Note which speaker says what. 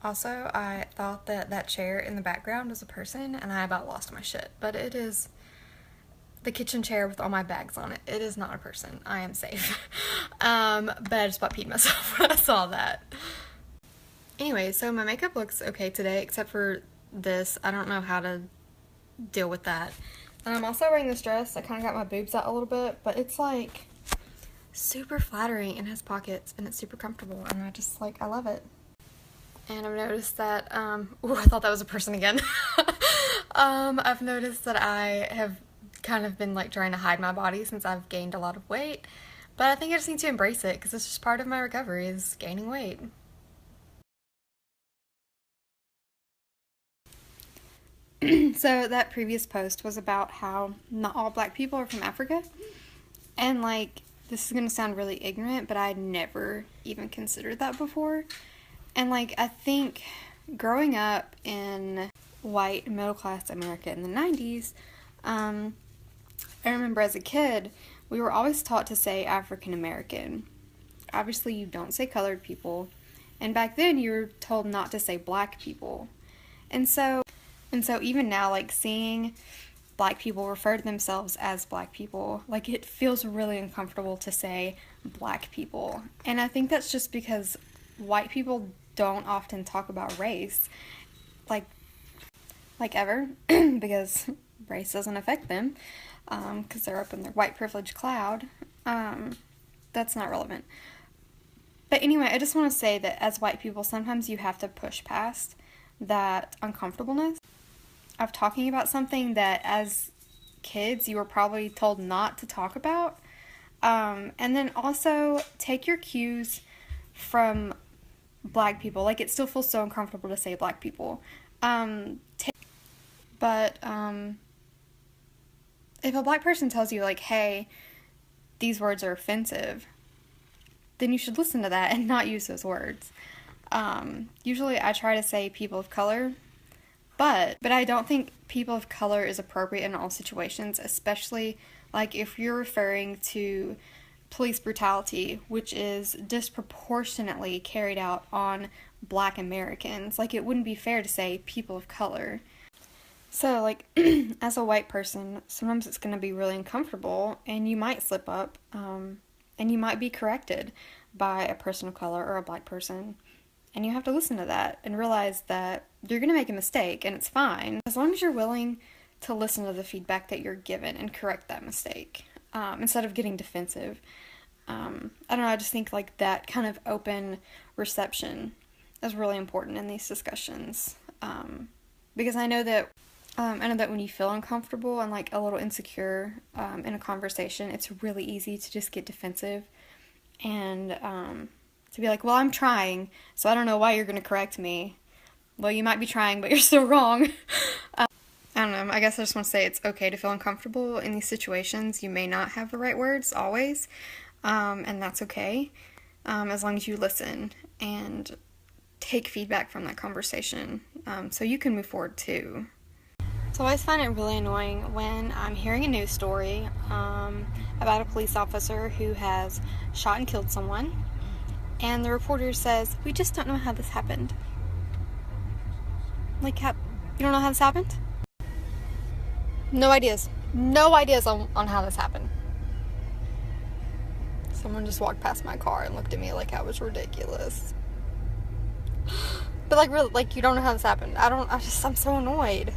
Speaker 1: Also, I thought that that chair in the background was a person, and I about lost my shit. But it is the kitchen chair with all my bags on it. It is not a person. I am safe. But I just about peed myself when I saw that. Anyway, so my makeup looks okay today, except for this. I don't know how to deal with that. And I'm also wearing this dress. I kind of got my boobs out a little bit, but it's like super flattering and has pockets, and it's super comfortable, and I just like, I love it. And I've noticed that, ooh, I thought that was a person again. I've noticed that I have kind of been like trying to hide my body since I've gained a lot of weight, but I think I just need to embrace it because it's just part of my recovery is gaining weight. So that previous post was about how not all black people are from Africa, and like, this is gonna sound really ignorant, but I'd never even considered that before. And like, I think growing up in white middle-class America in the 90s, I remember as a kid, we were always taught to say African American. Obviously, you don't say colored people, and back then you were told not to say black people. And so even now, like, seeing black people refer to themselves as black people, like, it feels really uncomfortable to say black people. And I think that's just because white people don't often talk about race, like ever, because race doesn't affect them, because they're up in their white privilege cloud. That's not relevant. But anyway, I just want to say that as white people, sometimes you have to push past that uncomfortableness of talking about something that as kids you were probably told not to talk about. And then also take your cues from black people. Like, it still feels so uncomfortable to say black people. But if a black person tells you, like, hey, these words are offensive, then you should listen to that and not use those words. Usually I try to say people of color, but I don't think people of color is appropriate in all situations, especially, like, if you're referring to police brutality, which is disproportionately carried out on black Americans. Like, it wouldn't be fair to say people of color. So, like, as a white person, sometimes it's going to be really uncomfortable, and you might slip up, and you might be corrected by a person of color or a black person, and you have to listen to that and realize that you're going to make a mistake, and it's fine, as long as you're willing to listen to the feedback that you're given and correct that mistake. Instead of getting defensive. I don't know, I just think like that kind of open reception is really important in these discussions. Because I know that when you feel uncomfortable and like a little insecure in a conversation, it's really easy to just get defensive and to be like, well, I'm trying, so I don't know why you're going to correct me. Well, you might be trying, but you're still wrong. I don't know, I guess I just want to say it's okay to feel uncomfortable in these situations. You may not have the right words always, and that's okay, as long as you listen and take feedback from that conversation, so you can move forward too. So I always find it really annoying when I'm hearing a news story about a police officer who has shot and killed someone, and the reporter says, we just don't know how this happened. Like, you don't know how this happened? No ideas. No ideas on how this happened. Someone just walked past my car and looked at me like I was ridiculous. But like, really, like, you don't know how this happened. I'm so annoyed.